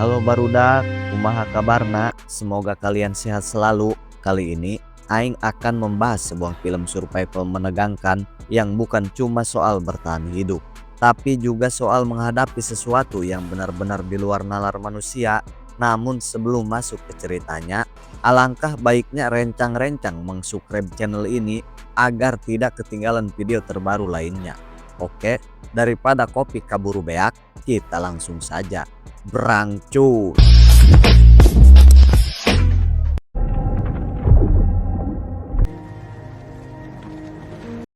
Halo barudak, kumaha kabarna? Semoga kalian sehat selalu. Kali ini Aing akan membahas sebuah film survival menegangkan yang bukan cuma soal bertahan hidup, tapi juga soal menghadapi sesuatu yang benar-benar di luar nalar manusia. Namun sebelum masuk ke ceritanya, alangkah baiknya rencang-rencang meng-subscribe channel ini agar tidak ketinggalan video terbaru lainnya. Oke, daripada kopi kaburu beak, kita langsung saja berangcut.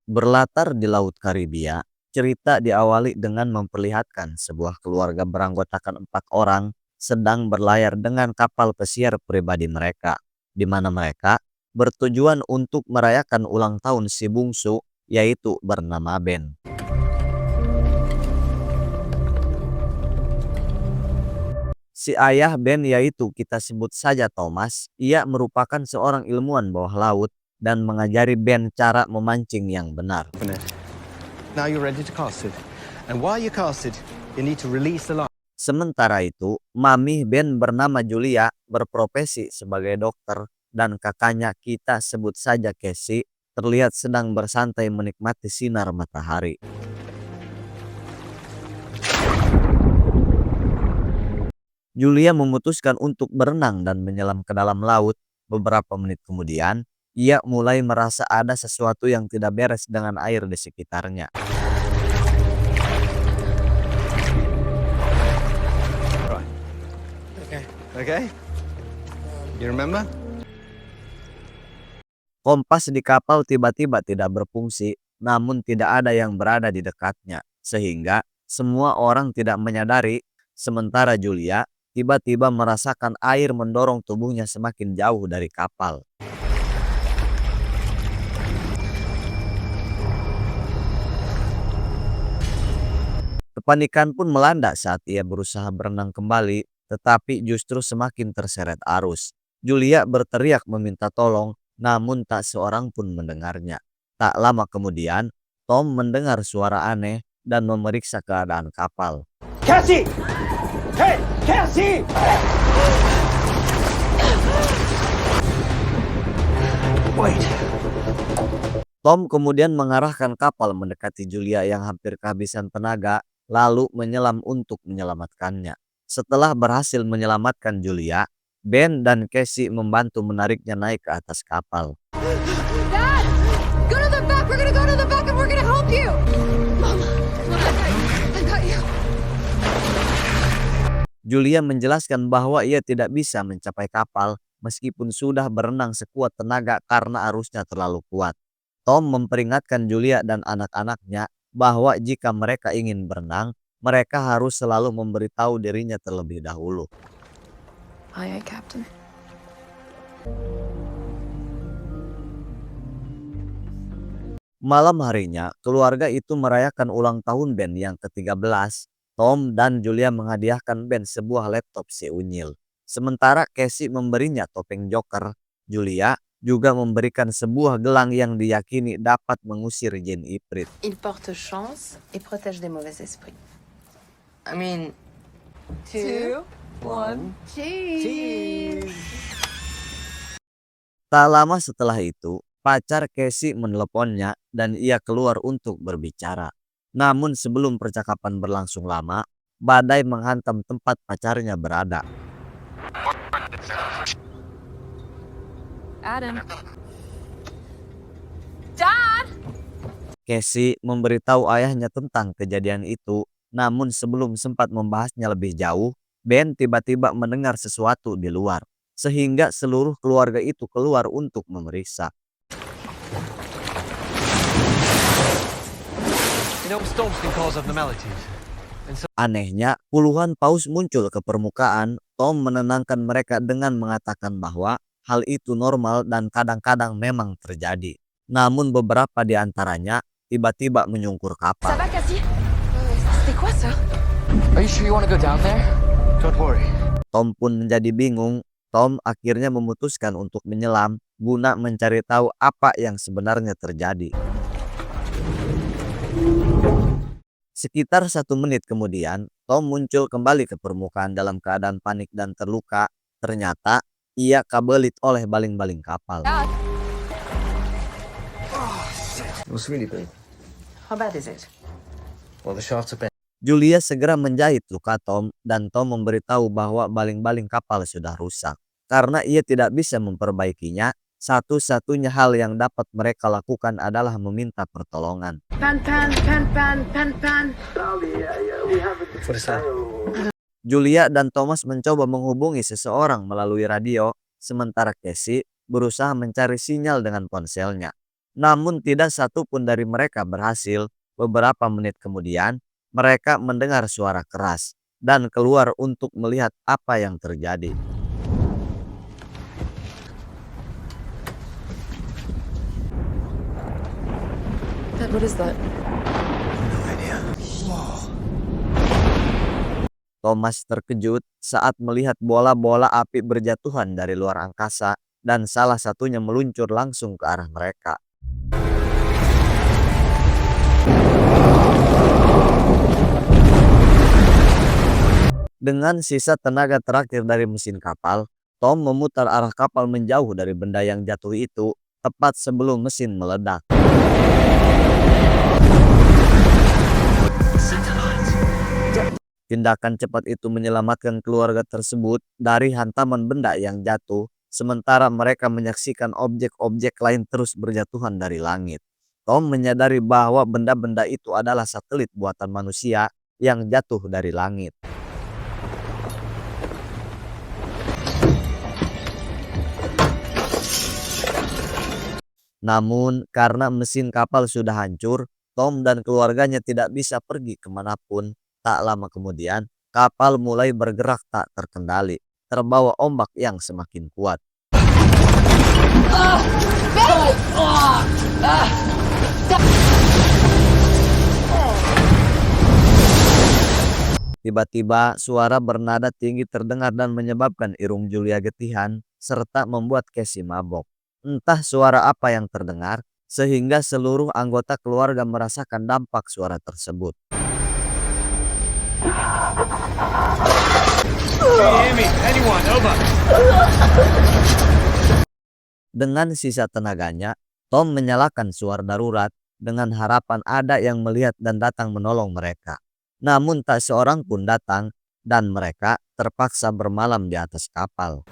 Berlatar di Laut Karibia, cerita diawali dengan memperlihatkan sebuah keluarga beranggotakan 4 orang sedang berlayar dengan kapal pesiar pribadi mereka, di mana mereka bertujuan untuk merayakan ulang tahun si bungsu, yaitu bernama Ben. Si ayah Ben, yaitu kita sebut saja Thomas, ia merupakan seorang ilmuwan bawah laut dan mengajari Ben cara memancing yang benar. Now you're ready to cast it. And while you cast it, you need to release the line. Sementara itu, mami Ben bernama Julia berprofesi sebagai dokter dan kakaknya kita sebut saja Casey terlihat sedang bersantai menikmati sinar matahari. Julia memutuskan untuk berenang dan menyelam ke dalam laut. Beberapa menit kemudian, ia mulai merasa ada sesuatu yang tidak beres dengan air di sekitarnya. Okay? You remember? Kompas di kapal tiba-tiba tidak berfungsi, namun tidak ada yang berada di dekatnya, sehingga semua orang tidak menyadari. Sementara Julia tiba-tiba merasakan air mendorong tubuhnya semakin jauh dari kapal. Kepanikan pun melanda saat ia berusaha berenang kembali, tetapi justru semakin terseret arus. Julia berteriak meminta tolong, namun tak seorang pun mendengarnya. Tak lama kemudian, Tom mendengar suara aneh dan memeriksa keadaan kapal. Cassie! Hey, Cassie! Wait. Tom kemudian mengarahkan kapal mendekati Julia yang hampir kehabisan tenaga, lalu menyelam untuk menyelamatkannya. Setelah berhasil menyelamatkan Julia, Ben dan Casey membantu menariknya naik ke atas kapal. Dad! Go to the back! We're gonna go to the back and we're gonna help you! Mom, I got you. Julia menjelaskan bahwa ia tidak bisa mencapai kapal meskipun sudah berenang sekuat tenaga karena arusnya terlalu kuat. Tom memperingatkan Julia dan anak-anaknya bahwa jika mereka ingin berenang, mereka harus selalu memberitahu dirinya terlebih dahulu. Aye, Captain. Malam harinya, keluarga itu merayakan ulang tahun Ben yang ke-13. Tom dan Julia menghadiahkan Ben sebuah laptop si unyil. Sementara Casey memberinya topeng Joker, Julia juga memberikan sebuah gelang yang diyakini dapat mengusir jin Ifrit. Il porte chance et protège des mauvais esprits. I mean, 2, 1, cheese! Tak lama setelah itu, pacar Casey meneleponnya dan ia keluar untuk berbicara. Namun sebelum percakapan berlangsung lama, badai menghantam tempat pacarnya berada. Adam. Dad! Casey memberitahu ayahnya tentang kejadian itu, namun sebelum sempat membahasnya lebih jauh, Ben tiba-tiba mendengar sesuatu di luar, sehingga seluruh keluarga itu keluar untuk memeriksa. You know, storms can cause abnormalities. Anehnya, puluhan paus muncul ke permukaan. Tom menenangkan mereka dengan mengatakan bahwa hal itu normal dan kadang-kadang memang terjadi. Namun beberapa di antaranya tiba-tiba menyungkur Ça kapal. va, Cassie? C'était quoi ça? Are you sure you want to go down there? Don't worry. Tom pun menjadi bingung. Tom akhirnya memutuskan untuk menyelam guna mencari tahu apa yang sebenarnya terjadi. Sekitar 1 menit kemudian, Tom muncul kembali ke permukaan dalam keadaan panik dan terluka. Ternyata ia kabelit oleh baling-baling kapal. It was really big. How bad is it? Well, the shafts are bent. Julia segera menjahit luka Tom dan Tom memberitahu bahwa baling-baling kapal sudah rusak. Karena ia tidak bisa memperbaikinya, satu-satunya hal yang dapat mereka lakukan adalah meminta pertolongan. Pan. What is that? Julia dan Thomas mencoba menghubungi seseorang melalui radio, sementara Casey berusaha mencari sinyal dengan ponselnya. Namun tidak satu pun dari mereka berhasil. Beberapa menit kemudian, mereka mendengar suara keras dan keluar untuk melihat apa yang terjadi. Dad, what is that? Thomas terkejut saat melihat bola-bola api berjatuhan dari luar angkasa dan salah satunya meluncur langsung ke arah mereka. Dengan sisa tenaga terakhir dari mesin kapal, Tom memutar arah kapal menjauh dari benda yang jatuh itu tepat sebelum mesin meledak. Tindakan cepat itu menyelamatkan keluarga tersebut dari hantaman benda yang jatuh, sementara mereka menyaksikan objek-objek lain terus berjatuhan dari langit. Tom menyadari bahwa benda-benda itu adalah satelit buatan manusia yang jatuh dari langit. Namun, karena mesin kapal sudah hancur, Tom dan keluarganya tidak bisa pergi kemanapun. Tak lama kemudian, kapal mulai bergerak tak terkendali, terbawa ombak yang semakin kuat. Tiba-tiba, suara bernada tinggi terdengar dan menyebabkan irung Julia getihan, serta membuat Casey mabok. Entah suara apa yang terdengar, sehingga seluruh anggota keluarga merasakan dampak suara tersebut. Dengan sisa tenaganya, Tom menyalakan suara darurat dengan harapan ada yang melihat dan datang menolong mereka. Namun tak seorang pun datang dan mereka terpaksa bermalam di atas kapal.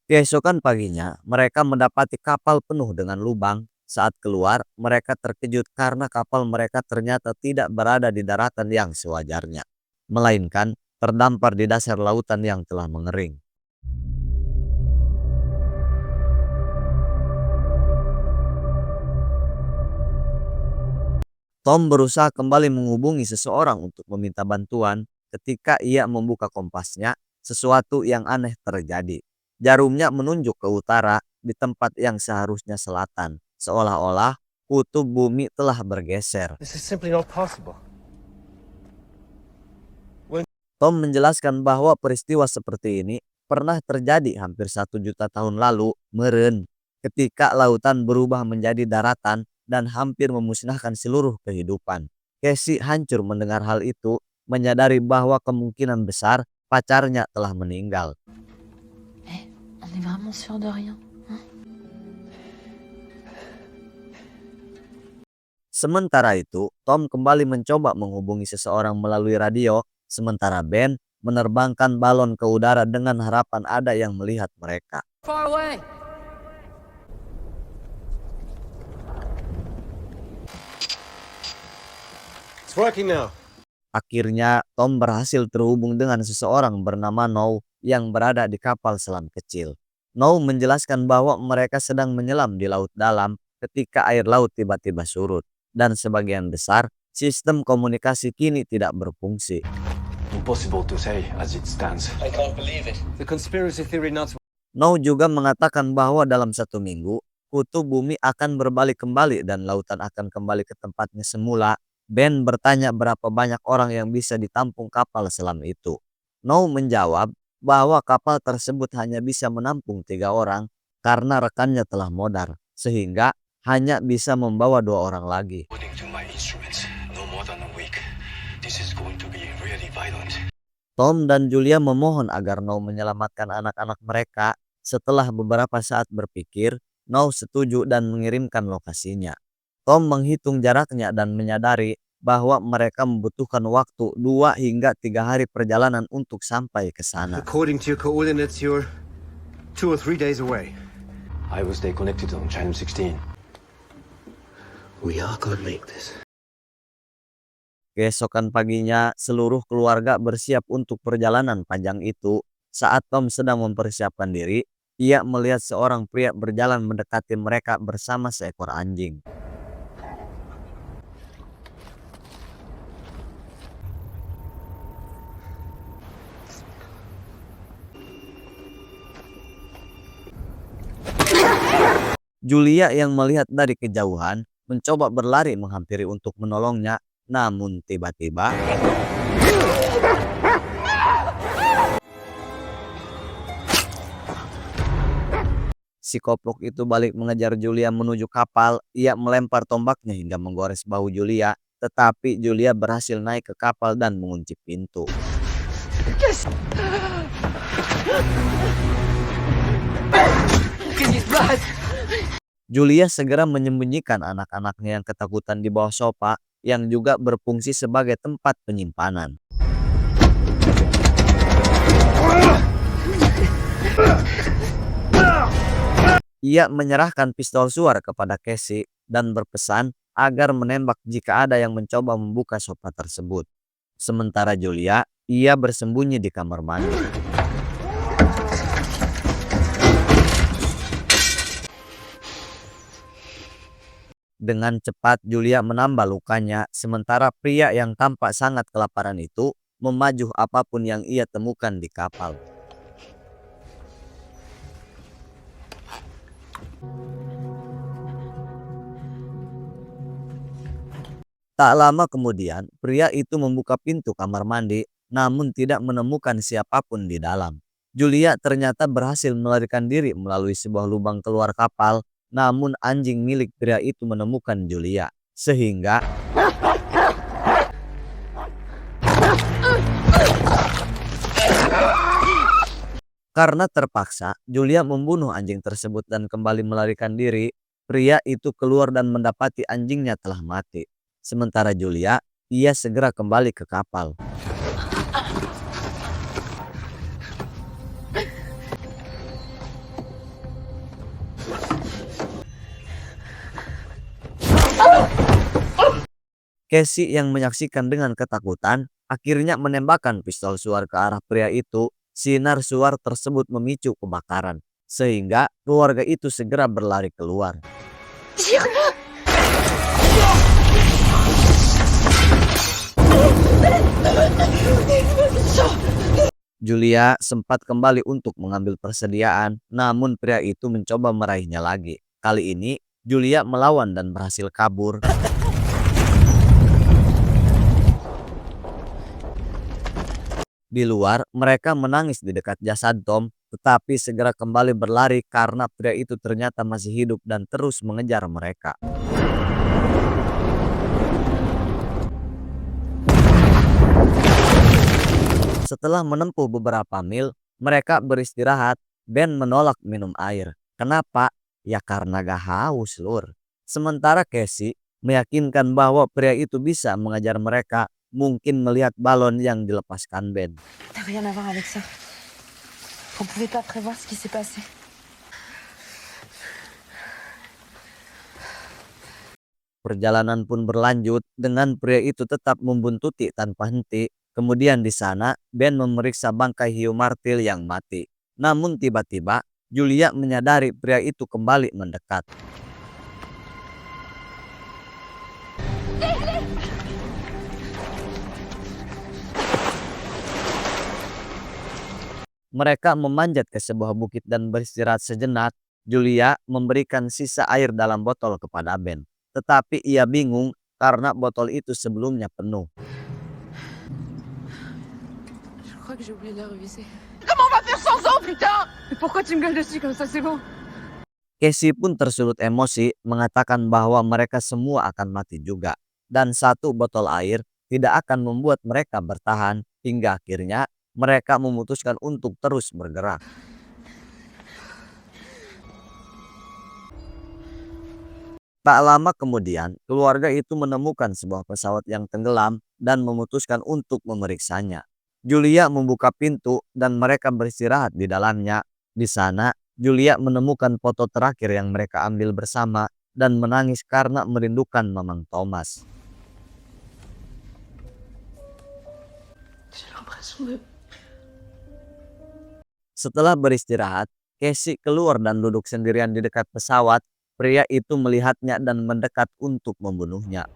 Keesokan paginya, mereka mendapati kapal penuh dengan lubang. Saat keluar, mereka terkejut karena kapal mereka ternyata tidak berada di daratan yang sewajarnya, melainkan terdampar di dasar lautan yang telah mengering. Tom berusaha kembali menghubungi seseorang untuk meminta bantuan. Ketika ia membuka kompasnya, sesuatu yang aneh terjadi. Jarumnya menunjuk ke utara di tempat yang seharusnya selatan, seolah-olah kutub bumi telah bergeser. This is simply not possible. Tom menjelaskan bahwa peristiwa seperti ini pernah terjadi hampir 1 juta tahun lalu, meren, ketika lautan berubah menjadi daratan dan hampir memusnahkan seluruh kehidupan. Casey hancur mendengar hal itu, menyadari bahwa kemungkinan besar pacarnya telah meninggal. On est vraiment sûr de rien, hein? Sementara itu, Tom kembali mencoba menghubungi seseorang melalui radio, sementara Ben menerbangkan balon ke udara dengan harapan ada yang melihat mereka. Far away. It's working now. Akhirnya, Tom berhasil terhubung dengan seseorang bernama Nou yang berada di kapal selam kecil. Nou menjelaskan bahwa mereka sedang menyelam di laut dalam ketika air laut tiba-tiba surut, dan sebagian besar sistem komunikasi kini tidak berfungsi. Impossible to say as it stands. I can't believe it. The conspiracy theory nuts. Nou juga mengatakan bahwa dalam 1 minggu, kutub bumi akan berbalik kembali dan lautan akan kembali ke tempatnya semula. Ben bertanya berapa banyak orang yang bisa ditampung kapal selam itu. Nou menjawab bahwa kapal tersebut hanya bisa menampung 3 orang karena rekannya telah modar. sehingga hanya bisa membawa 2 orang lagi. According to my instruments, no more than a week. This is going to be really violent. Tom dan Julia memohon agar Now menyelamatkan anak-anak mereka. Setelah beberapa saat berpikir, Now setuju dan mengirimkan lokasinya. Tom menghitung jaraknya dan menyadari bahwa mereka membutuhkan waktu 2 hingga 3 hari perjalanan untuk sampai ke sana. According to your coordinates, you're 2 or 3 days away. I will stay connected on Channel 16. We are gonna make this. Keesokan paginya, seluruh keluarga bersiap untuk perjalanan panjang itu. Saat Tom sedang mempersiapkan diri, ia melihat seorang pria berjalan mendekati mereka bersama seekor anjing. Julia yang melihat dari kejauhan mencoba berlari menghampiri untuk menolongnya, namun tiba-tiba si koplok itu balik mengejar Julia menuju kapal. Ia melempar tombaknya hingga menggores bahu Julia, tetapi Julia berhasil naik ke kapal dan mengunci pintu. Julia segera menyembunyikan anak-anaknya yang ketakutan di bawah sofa yang juga berfungsi sebagai tempat penyimpanan. Ia menyerahkan pistol suar kepada Casey dan berpesan agar menembak jika ada yang mencoba membuka sofa tersebut. Sementara Julia, ia bersembunyi di kamar mandi. Dengan cepat Julia menambah lukanya, sementara pria yang tampak sangat kelaparan itu memajuh apapun yang ia temukan di kapal. Tak lama kemudian, pria itu membuka pintu kamar mandi, namun tidak menemukan siapapun di dalam. Julia ternyata berhasil melarikan diri melalui sebuah lubang keluar kapal. Namun anjing milik pria itu menemukan Julia, sehingga karena terpaksa, Julia membunuh anjing tersebut dan kembali melarikan diri. Pria itu keluar dan mendapati anjingnya telah mati. Sementara Julia, ia segera kembali ke kapal. Casey yang menyaksikan dengan ketakutan akhirnya menembakkan pistol suar ke arah pria itu. Sinar suar tersebut memicu kebakaran, sehingga keluarga itu segera berlari keluar. Julia sempat kembali untuk mengambil persediaan, namun pria itu mencoba meraihnya lagi. Kali ini Julia melawan dan berhasil kabur. Di luar, mereka menangis di dekat jasad Tom, tetapi segera kembali berlari karena pria itu ternyata masih hidup dan terus mengejar mereka. Setelah menempuh beberapa mil, mereka beristirahat. Ben menolak minum air. Kenapa? Ya karena gak haus, Lur. Sementara Casey meyakinkan bahwa pria itu bisa mengejar mereka. Mungkin melihat balon yang dilepaskan Ben. T'as rien à voir avec ça. On pouvait pas prévoir ce qui s'est passé. Perjalanan pun berlanjut dengan pria itu tetap membuntuti tanpa henti. Kemudian di sana Ben memeriksa bangkai hiu martil yang mati. Namun tiba-tiba Julia menyadari pria itu kembali mendekat. Mereka memanjat ke sebuah bukit dan beristirahat sejenak. Julia memberikan sisa air dalam botol kepada Ben. Tetapi ia bingung karena botol itu sebelumnya penuh. Je crois que j'ai oublié de la revisser. Comment on va faire sans eau, putain? Mais pourquoi tu me gueules dessus comme ça, c'est bon? Casey pun tersulut emosi mengatakan bahwa mereka semua akan mati juga. Dan satu botol air tidak akan membuat mereka bertahan hingga akhirnya mereka memutuskan untuk terus bergerak. Tak lama kemudian, keluarga itu menemukan sebuah pesawat yang tenggelam dan memutuskan untuk memeriksanya. Julia membuka pintu dan mereka beristirahat di dalamnya. Di sana, Julia menemukan foto terakhir yang mereka ambil bersama dan menangis karena merindukan Mamang Thomas. Setelah beristirahat, Casey keluar dan duduk sendirian di dekat pesawat. Pria itu melihatnya dan mendekat untuk membunuhnya.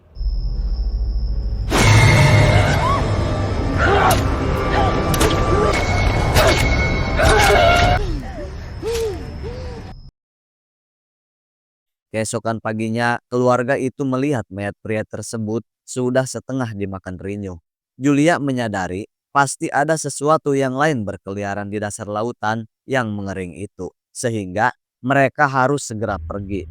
Keesokan paginya, keluarga itu melihat mayat pria tersebut sudah setengah dimakan rinyu. Julia menyadari pasti ada sesuatu yang lain berkeliaran di dasar lautan yang mengering itu, sehingga mereka harus segera pergi.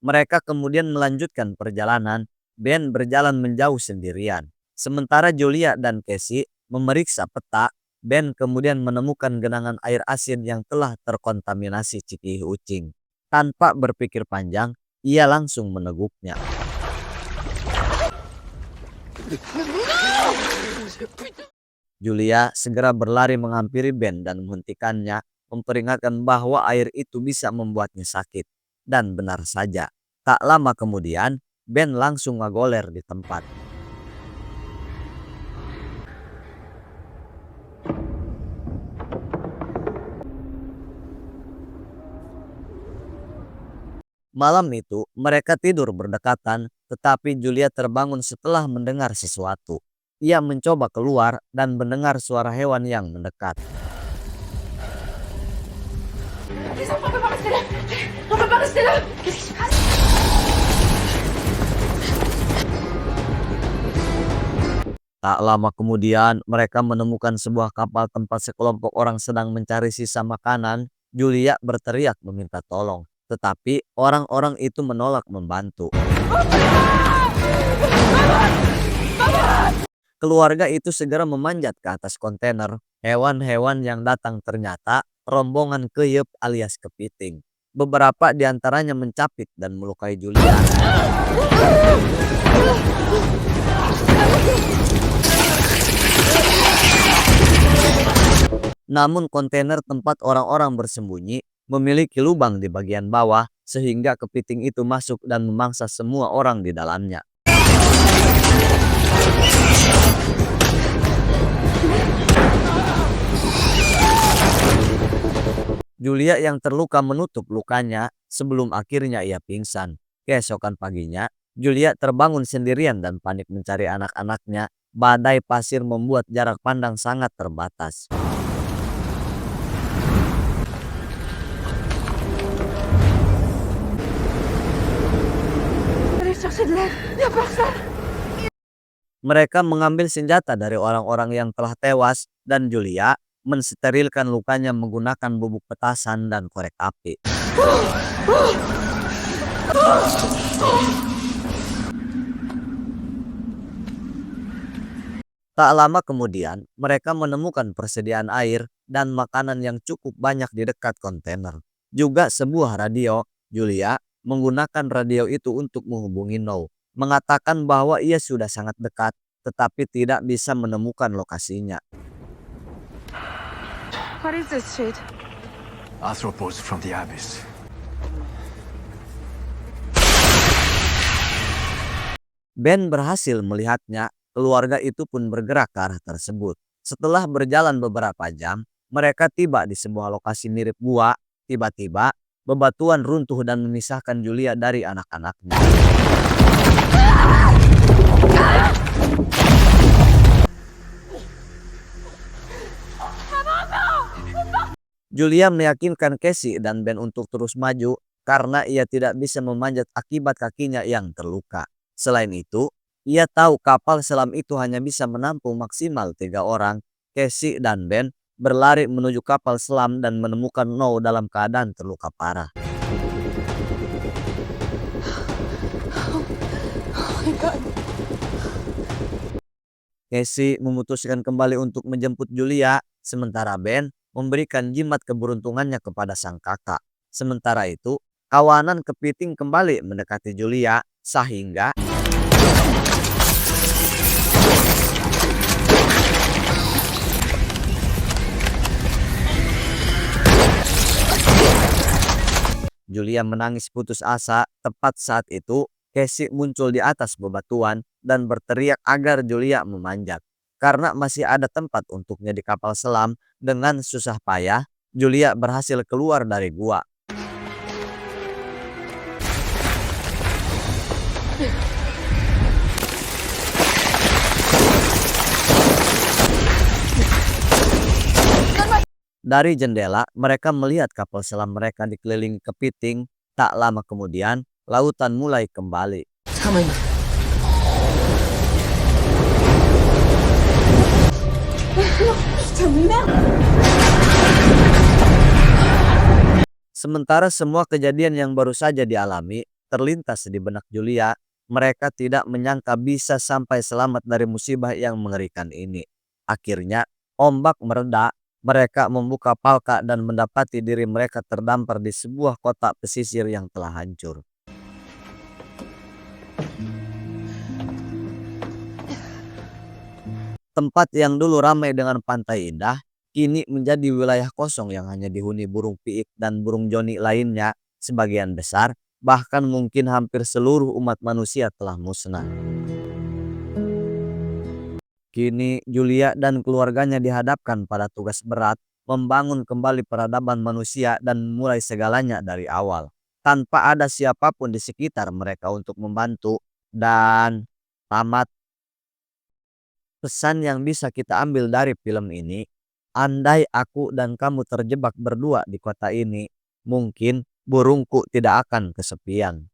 Mereka kemudian melanjutkan perjalanan. Ben berjalan menjauh sendirian. Sementara Julia dan Casey memeriksa peta, Ben kemudian menemukan genangan air asin yang telah terkontaminasi cikih ucing. Tanpa berpikir panjang, ia langsung meneguknya. Julia segera berlari menghampiri Ben dan menghentikannya, memperingatkan bahwa air itu bisa membuatnya sakit. Dan benar saja, tak lama kemudian Ben langsung ngagoler di tempat. Malam itu mereka tidur berdekatan, tetapi Julia terbangun setelah mendengar sesuatu. Ia mencoba keluar dan mendengar suara hewan yang mendekat. Tak lama kemudian mereka menemukan sebuah kapal tempat sekelompok orang sedang mencari sisa makanan. Julia berteriak meminta tolong, tetapi orang-orang itu menolak membantu. Keluarga itu segera memanjat ke atas kontainer. Hewan-hewan yang datang ternyata rombongan keyep alias kepiting. Beberapa di antaranya mencapik dan melukai Julia. Namun kontainer tempat orang-orang bersembunyi memiliki lubang di bagian bawah sehingga kepiting itu masuk dan memangsa semua orang di dalamnya. Julia yang terluka menutup lukanya sebelum akhirnya ia pingsan. Keesokan paginya, Julia terbangun sendirian dan panik mencari anak-anaknya. Badai pasir membuat jarak pandang sangat terbatas. Mereka mengambil senjata dari orang-orang yang telah tewas dan Julia mensterilkan lukanya menggunakan bubuk petasan dan korek api. Tak lama kemudian, mereka menemukan persediaan air dan makanan yang cukup banyak di dekat kontainer. Juga sebuah radio. Julia menggunakan radio itu untuk menghubungi No, mengatakan bahwa ia sudah sangat dekat, tetapi tidak bisa menemukan lokasinya. What is this shit? Arthropods from the abyss. Ben berhasil melihatnya. Keluarga itu pun bergerak ke arah tersebut. Setelah berjalan beberapa jam, mereka tiba di sebuah lokasi mirip gua. Tiba-tiba, bebatuan runtuh dan memisahkan Julia dari anak-anaknya. Julia meyakinkan Casey dan Ben untuk terus maju karena ia tidak bisa memanjat akibat kakinya yang terluka. Selain itu, ia tahu kapal selam itu hanya bisa menampung maksimal 3 orang. Casey dan Ben berlari menuju kapal selam dan menemukan No dalam keadaan terluka parah. Oh my god. Casey memutuskan kembali untuk menjemput Julia, sementara Ben memberikan jimat keberuntungannya kepada sang kakak. Sementara itu, kawanan kepiting kembali mendekati Julia, sehingga Julia menangis putus asa. Tepat saat itu, Casey muncul di atas bebatuan dan berteriak agar Julia memanjat. Karena masih ada tempat untuknya di kapal selam, dengan susah payah, Julia berhasil keluar dari gua. Dari jendela, mereka melihat kapal selam mereka dikelilingi kepiting. Tak lama kemudian, lautan mulai kembali. It's coming. Sementara semua kejadian yang baru saja dialami terlintas di benak Julia, mereka tidak menyangka bisa sampai selamat dari musibah yang mengerikan ini. Akhirnya, ombak mereda, mereka membuka palka dan mendapati diri mereka terdampar di sebuah kota pesisir yang telah hancur. Tempat yang dulu ramai dengan pantai indah, kini menjadi wilayah kosong yang hanya dihuni burung piik dan burung joni lainnya. Sebagian besar, bahkan mungkin hampir seluruh umat manusia telah musnah. Kini Julia dan keluarganya dihadapkan pada tugas berat, membangun kembali peradaban manusia dan mulai segalanya dari awal. Tanpa ada siapapun di sekitar mereka untuk membantu. Dan tamat. Pesan yang bisa kita ambil dari film ini, andai aku dan kamu terjebak berdua di kota ini, mungkin burungku tidak akan kesepian.